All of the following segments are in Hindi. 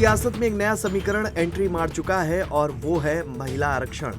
सियासत में एक नया समीकरण एंट्री मार चुका है और वो है महिला आरक्षण।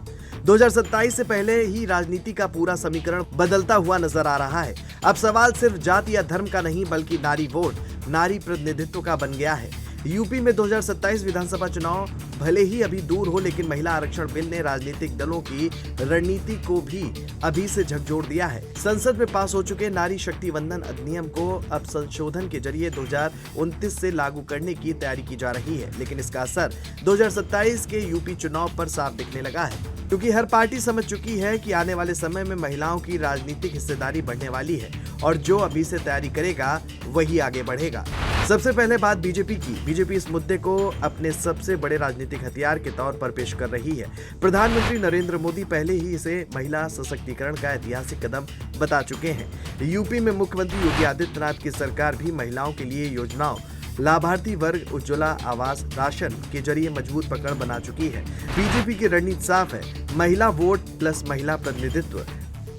2027 से पहले ही राजनीति का पूरा समीकरण बदलता हुआ नजर आ रहा है। अब सवाल सिर्फ जाति या धर्म का नहीं बल्कि नारी वोट, नारी प्रतिनिधित्व का बन गया है। यूपी में 2027 विधानसभा चुनाव भले ही अभी दूर हो, लेकिन महिला आरक्षण बिल ने राजनीतिक दलों की रणनीति को भी अभी से झकझोर दिया है। संसद में पास हो चुके नारी शक्ति वंदन अधिनियम को अब संशोधन के जरिए 2029 से लागू करने की तैयारी की जा रही है, लेकिन इसका असर 2027 के यूपी चुनाव पर साफ दिखने लगा है, क्योंकि हर पार्टी समझ चुकी है कि आने वाले समय में महिलाओं की राजनीतिक हिस्सेदारी बढ़ने वाली है और जो अभी से तैयारी करेगा वही आगे बढ़ेगा। सबसे पहले बात बीजेपी की। बीजेपी इस मुद्दे को अपने सबसे बड़े राजनीतिक हथियार के तौर पर पेश कर रही है। प्रधानमंत्री नरेंद्र मोदी पहले ही इसे महिला सशक्तिकरण का ऐतिहासिक कदम बता चुके हैं। यूपी में मुख्यमंत्री योगी आदित्यनाथ की सरकार भी महिलाओं के लिए योजनाओं, लाभार्थी वर्ग उज्ज्वला आवास राशन के जरिए मजबूत पकड़ बना चुकी है। बीजेपी की रणनीति साफ है, महिला वोट प्लस महिला प्रतिनिधित्व,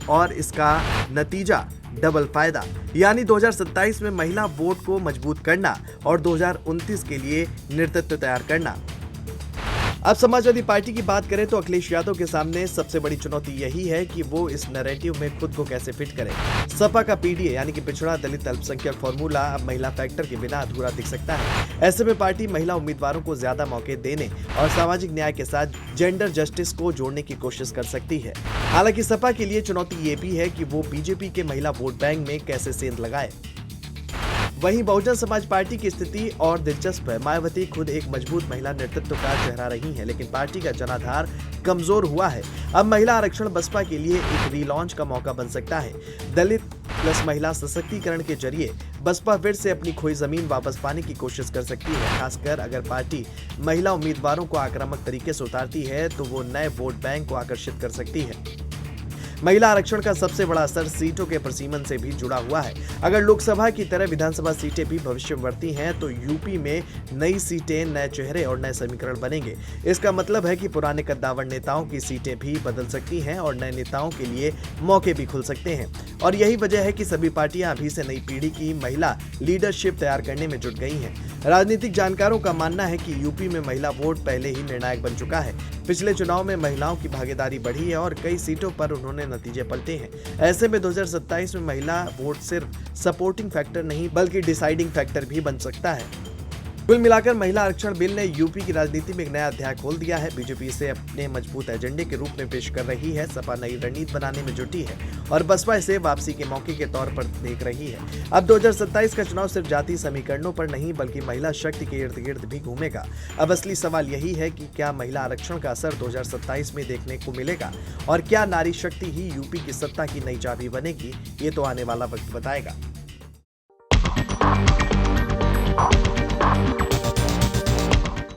और इसका नतीजा डबल फायदा, यानी 2027 में महिला वोट को मजबूत करना और 2029 के लिए नेतृत्व तैयार करना। अब समाजवादी पार्टी की बात करें तो अखिलेश यादव के सामने सबसे बड़ी चुनौती यही है कि वो इस नैरेटिव में खुद को कैसे फिट करें। सपा का पीडीए यानी कि पिछड़ा दलित अल्पसंख्यक फॉर्मूला अब महिला फैक्टर के बिना अधूरा दिख सकता है। ऐसे में पार्टी महिला उम्मीदवारों को ज्यादा मौके देने और सामाजिक न्याय के साथ जेंडर जस्टिस को जोड़ने की कोशिश कर सकती है। हालांकि सपा के लिए चुनौती ये भी है कि वो बीजेपी के महिला वोट बैंक में कैसे सेंध लगाए। वहीं बहुजन समाज पार्टी की स्थिति और दिलचस्प है। मायावती खुद एक मजबूत महिला नेतृत्व का चेहरा रही हैं, लेकिन पार्टी का जनाधार कमजोर हुआ है। अब महिला आरक्षण बसपा के लिए एक रीलॉन्च का मौका बन सकता है। दलित प्लस महिला सशक्तिकरण के जरिए बसपा फिर से अपनी खोई जमीन वापस पाने की कोशिश कर सकती है। खासकर अगर पार्टी महिला उम्मीदवारों को आक्रामक तरीके से उतारती है तो वो नए वोट बैंक को आकर्षित कर सकती है। महिला आरक्षण का सबसे बड़ा असर सीटों के प्रसीमन से भी जुड़ा हुआ है। अगर लोकसभा की तरह विधानसभा सीटें भी भविष्य में बढ़ती हैं तो यूपी में नई सीटें, नए चेहरे और नए समीकरण बनेंगे। इसका मतलब है कि पुराने कद्दावर नेताओं की सीटें भी बदल सकती हैं और नए नेताओं के लिए मौके भी खुल सकते हैं। और यही वजह है कि सभी पार्टियां अभी से नई पीढ़ी की महिला लीडरशिप तैयार करने में जुट गई हैं। राजनीतिक जानकारों का मानना है कि यूपी में महिला वोट पहले ही निर्णायक बन चुका है। पिछले चुनाव में महिलाओं की भागीदारी बढ़ी है और कई सीटों पर उन्होंने नतीजे पलटे हैं। ऐसे में 2027 में महिला वोट सिर्फ सपोर्टिंग फैक्टर नहीं बल्कि डिसाइडिंग फैक्टर भी बन सकता है। कुल मिलाकर महिला आरक्षण बिल ने यूपी की राजनीति में एक नया अध्याय खोल दिया है। बीजेपी इसे अपने मजबूत एजेंडे के रूप में पेश कर रही है, सपा नई रणनीति बनाने में जुटी है और बसपा इसे वापसी के मौके के तौर पर देख रही है। अब 2027 का चुनाव सिर्फ जातीय समीकरणों पर नहीं बल्कि महिला शक्ति के इर्द गिर्द भी घूमेगा। अब असली सवाल यही है कि क्या महिला आरक्षण का असर 2027 में देखने को मिलेगा और क्या नारी शक्ति ही यूपी की सत्ता की नई चाबी बनेगी, ये तो आने वाला वक्त बताएगा।